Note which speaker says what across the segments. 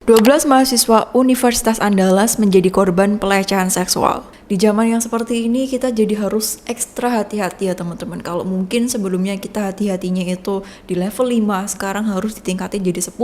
Speaker 1: 12 mahasiswa Universitas Andalas menjadi korban pelecehan seksual. Di zaman yang seperti ini kita jadi harus ekstra hati-hati ya teman-teman. Kalau mungkin sebelumnya kita hati-hatinya itu di level 5, sekarang harus ditingkatin jadi 10.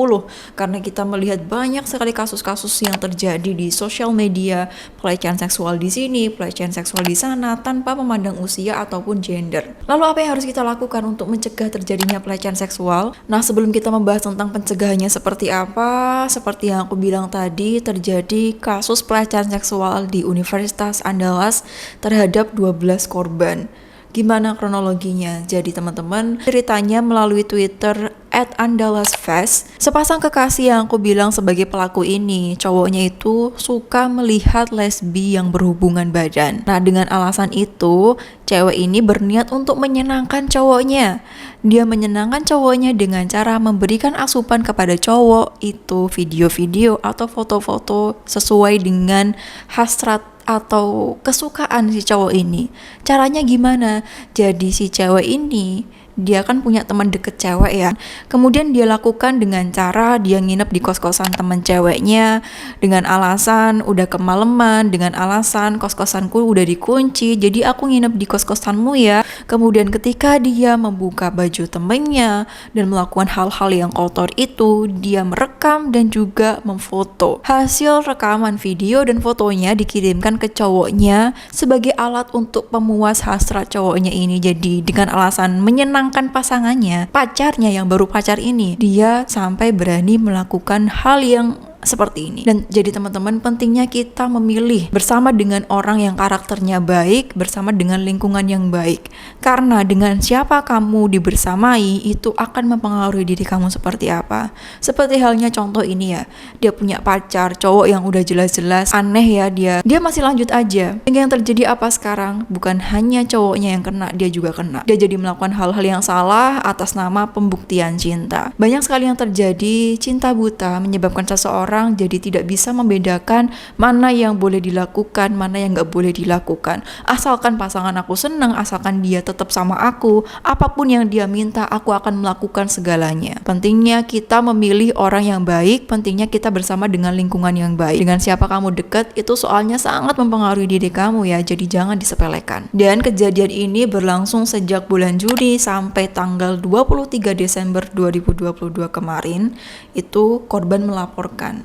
Speaker 1: Karena kita melihat banyak sekali kasus-kasus yang terjadi di sosial media, pelecehan seksual di sini, pelecehan seksual di sana, tanpa memandang usia ataupun gender. Lalu apa yang harus kita lakukan untuk mencegah terjadinya pelecehan seksual? Nah, sebelum kita membahas tentang pencegahannya seperti apa, seperti yang aku bilang tadi, terjadi kasus pelecehan seksual di Universitas Andalas terhadap 12 korban. Gimana kronologinya? Jadi teman-teman, ceritanya melalui Twitter @andalasfest, sepasang kekasih yang aku bilang sebagai pelaku ini, cowoknya itu suka melihat lesbi yang berhubungan badan. Nah, dengan alasan itu, cewek ini berniat untuk menyenangkan cowoknya. Dia menyenangkan cowoknya dengan cara memberikan asupan kepada cowok itu video-video atau foto-foto sesuai dengan hasrat atau kesukaan si cowok ini. Caranya gimana? Jadi si cewek ini, dia kan punya teman deket cewek ya. Kemudian dia lakukan dengan cara dia nginep di kos-kosan teman ceweknya dengan alasan udah kemalaman, dengan alasan kos-kosanku udah dikunci, jadi aku nginep di kos-kosanmu ya. Kemudian ketika dia membuka baju temennya dan melakukan hal-hal yang kotor itu, dia merekam dan juga memfoto. Hasil rekaman video dan fotonya dikirimkan ke cowoknya sebagai alat untuk pemuas hasrat cowoknya ini. Jadi dengan alasan menyenangkan pasangannya, pacarnya yang baru pacar ini, dia sampai berani melakukan hal yang seperti ini. Dan jadi teman-teman, pentingnya kita memilih bersama dengan orang yang karakternya baik, bersama dengan lingkungan yang baik. Karena dengan siapa kamu dibersamai itu akan mempengaruhi diri kamu seperti apa. Seperti halnya contoh ini ya, dia punya pacar cowok yang udah jelas-jelas aneh ya, dia masih lanjut aja. Sehingga yang terjadi apa sekarang? Bukan hanya cowoknya yang kena, dia juga kena. Dia jadi melakukan hal-hal yang salah atas nama pembuktian cinta. Banyak sekali yang terjadi, cinta buta menyebabkan seseorang jadi tidak bisa membedakan mana yang boleh dilakukan, mana yang gak boleh dilakukan. Asalkan pasangan aku senang, asalkan dia tetap sama aku, apapun yang dia minta, aku akan melakukan segalanya. Pentingnya kita memilih orang yang baik, pentingnya kita bersama dengan lingkungan yang baik. Dengan siapa kamu dekat, itu soalnya sangat mempengaruhi diri kamu ya, jadi jangan disepelekan. Dan kejadian ini berlangsung sejak bulan Juli sampai tanggal 23 Desember 2022 kemarin, itu korban melaporkan.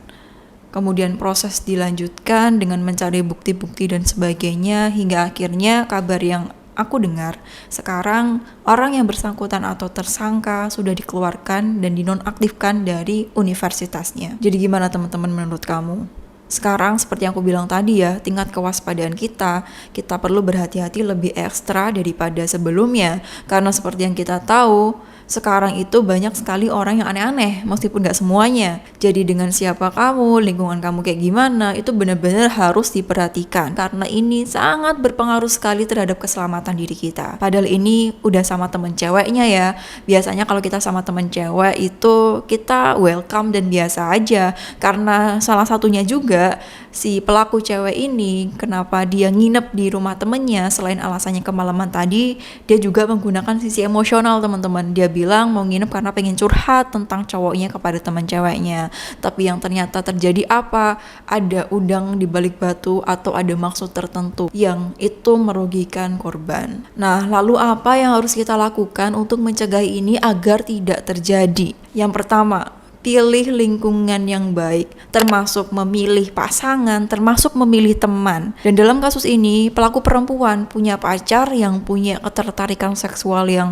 Speaker 1: Kemudian proses dilanjutkan dengan mencari bukti-bukti dan sebagainya, hingga akhirnya kabar yang aku dengar, sekarang orang yang bersangkutan atau tersangka sudah dikeluarkan dan dinonaktifkan dari universitasnya. Jadi gimana teman-teman menurut kamu? Sekarang seperti yang aku bilang tadi ya, tingkat kewaspadaan kita perlu berhati-hati lebih ekstra daripada sebelumnya. Karena seperti yang kita tahu, sekarang itu banyak sekali orang yang aneh-aneh, meskipun gak semuanya. Jadi dengan siapa kamu, lingkungan kamu kayak gimana, itu benar-benar harus diperhatikan. Karena ini sangat berpengaruh sekali terhadap keselamatan diri kita. Padahal ini udah sama temen ceweknya ya. Biasanya kalau kita sama temen cewek itu kita welcome dan biasa aja. Karena salah satunya juga si pelaku cewek ini, kenapa dia nginep di rumah temennya, selain alasannya kemalaman tadi, dia juga menggunakan sisi emosional teman-teman. Dia bilang mau nginep karena pengen curhat tentang cowoknya kepada teman ceweknya. Tapi yang ternyata terjadi apa? Ada udang di balik batu atau ada maksud tertentu yang itu merugikan korban. Nah, lalu apa yang harus kita lakukan untuk mencegah ini agar tidak terjadi? Yang pertama, pilih lingkungan yang baik, termasuk memilih pasangan, termasuk memilih teman. Dan dalam kasus ini, pelaku perempuan punya pacar yang punya ketertarikan seksual yang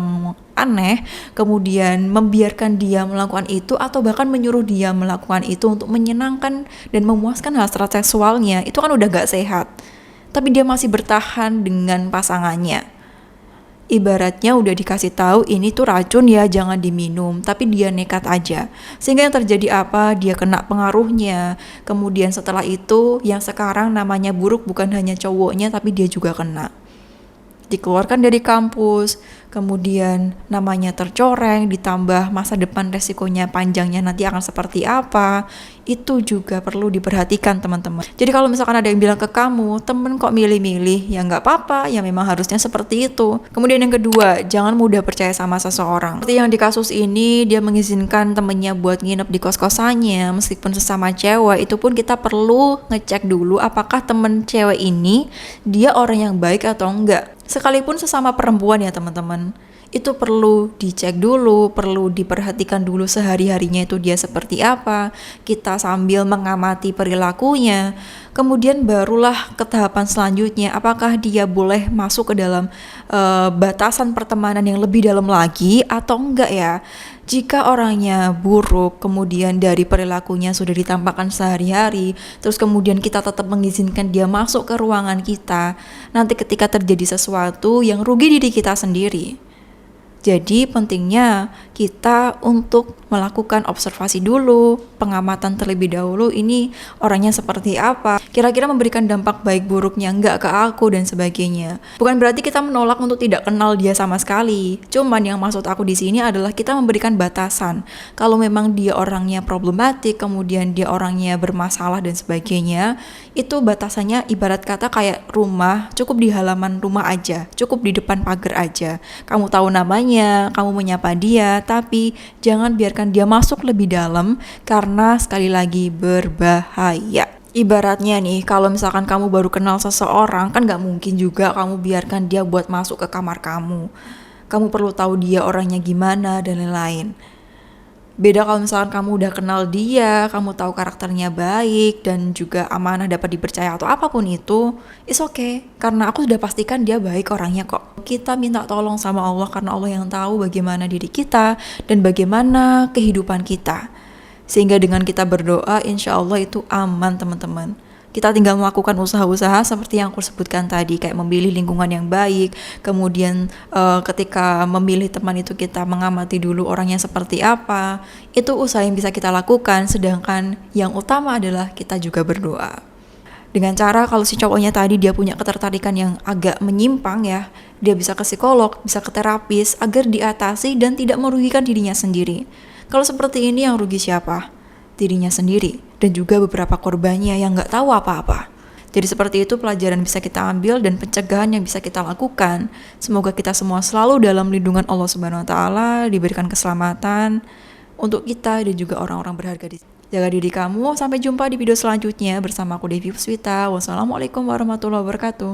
Speaker 1: aneh, kemudian membiarkan dia melakukan itu atau bahkan menyuruh dia melakukan itu untuk menyenangkan dan memuaskan hasrat seksualnya. Itu kan udah gak sehat. Tapi dia masih bertahan dengan pasangannya. Ibaratnya udah dikasih tahu ini tuh racun ya, jangan diminum, tapi dia nekat aja. Sehingga yang terjadi apa? Dia kena pengaruhnya. Kemudian setelah itu yang sekarang namanya buruk bukan hanya cowoknya tapi dia juga kena. Dikeluarkan dari kampus, kemudian namanya tercoreng, ditambah masa depan resikonya panjangnya nanti akan seperti apa, itu juga perlu diperhatikan teman-teman. Jadi kalau misalkan ada yang bilang ke kamu, temen kok milih-milih, ya nggak apa-apa, ya memang harusnya seperti itu. Kemudian yang kedua, jangan mudah percaya sama seseorang. Seperti yang di kasus ini, dia mengizinkan temennya buat nginep di kos-kosannya, meskipun sesama cewek, itu pun kita perlu ngecek dulu apakah temen cewek ini, dia orang yang baik atau enggak. Sekalipun sesama perempuan ya teman-teman, itu perlu dicek dulu, perlu diperhatikan dulu sehari-harinya itu dia seperti apa, kita sambil mengamati perilakunya, kemudian barulah ke tahapan selanjutnya, apakah dia boleh masuk ke dalam batasan pertemanan yang lebih dalam lagi atau enggak ya. Jika orangnya buruk, kemudian dari perilakunya sudah ditampakkan sehari-hari, terus kemudian kita tetap mengizinkan dia masuk ke ruangan kita, nanti ketika terjadi sesuatu yang rugi diri kita sendiri. Jadi pentingnya kita untuk melakukan observasi dulu, pengamatan terlebih dahulu, ini orangnya seperti apa, kira-kira memberikan dampak baik buruknya enggak ke aku dan sebagainya. Bukan berarti kita menolak untuk tidak kenal dia sama sekali. Cuman yang maksud aku di sini adalah kita memberikan batasan. Kalau memang dia orangnya problematik, kemudian dia orangnya bermasalah dan sebagainya, itu batasannya ibarat kata kayak rumah, cukup di halaman rumah aja, cukup di depan pagar aja. Kamu tahu namanya, kamu menyapa dia, tapi jangan biarkan dia masuk lebih dalam karena sekali lagi berbahaya. Ibaratnya nih, kalau misalkan kamu baru kenal seseorang, kan gak mungkin juga kamu biarkan dia buat masuk ke kamar kamu. Kamu perlu tahu dia orangnya gimana dan lain-lain. Beda kalau misalkan kamu udah kenal dia, kamu tahu karakternya baik dan juga amanah, dapat dipercaya atau apapun itu, it's okay. Karena aku sudah pastikan dia baik orangnya kok. Kita minta tolong sama Allah karena Allah yang tahu bagaimana diri kita dan bagaimana kehidupan kita. Sehingga dengan kita berdoa, insya Allah itu aman teman-teman. Kita tinggal melakukan usaha-usaha seperti yang aku sebutkan tadi, kayak memilih lingkungan yang baik, kemudian ketika memilih teman itu kita mengamati dulu orangnya seperti apa, itu usaha yang bisa kita lakukan, sedangkan yang utama adalah kita juga berdoa. Dengan cara kalau si cowoknya tadi dia punya ketertarikan yang agak menyimpang ya, dia bisa ke psikolog, bisa ke terapis, agar diatasi dan tidak merugikan dirinya sendiri. Kalau seperti ini yang rugi siapa? Dirinya sendiri dan juga beberapa korbannya yang nggak tahu apa-apa. Jadi seperti itu pelajaran bisa kita ambil dan pencegahan yang bisa kita lakukan. Semoga kita semua selalu dalam lindungan Allah Subhanahu Wa Taala, diberikan keselamatan untuk kita dan juga orang-orang berharga di sini. Jaga diri kamu. Sampai jumpa di video selanjutnya bersama aku Devi Puswita. Wassalamualaikum warahmatullahi wabarakatuh.